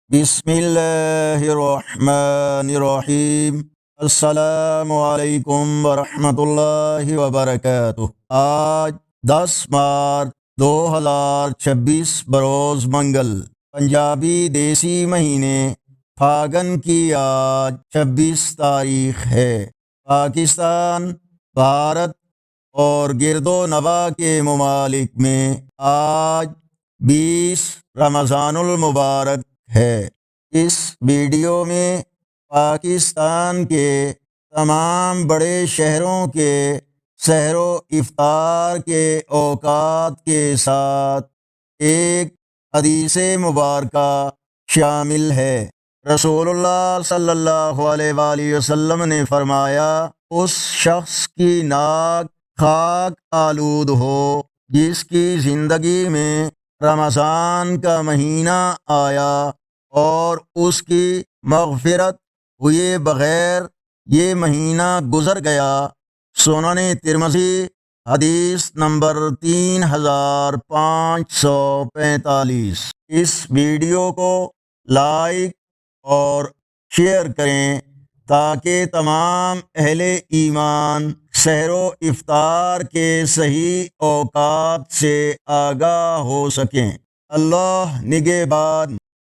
بسم اللہ الرحمن الرحیم۔ السلام علیکم ورحمۃ اللہ وبرکاتہ۔ آج 10 مارچ 2026 بروز منگل، پنجابی دیسی مہینے پھاگن کی آج 26 تاریخ ہے۔ پاکستان، بھارت اور گرد و نواح کے ممالک میں آج 20 رمضان المبارک ہے۔ اس ویڈیو میں پاکستان کے تمام بڑے شہروں کے سحر و افطار کے اوقات کے ساتھ ایک حدیث مبارکہ شامل ہے۔ رسول اللہ صلی اللہ علیہ وآلہ وسلم نے فرمایا، اس شخص کی ناک خاک آلود ہو جس کی زندگی میں رمضان کا مہینہ آیا اور اس کی مغفرت ہوئے بغیر یہ مہینہ گزر گیا۔ سنن ترمذی، حدیث نمبر 3545۔ اس ویڈیو کو لائک اور شیئر کریں تاکہ تمام اہل ایمان سحر و افطار کے صحیح اوقات سے آگاہ ہو سکیں۔ اللہ نگہبان۔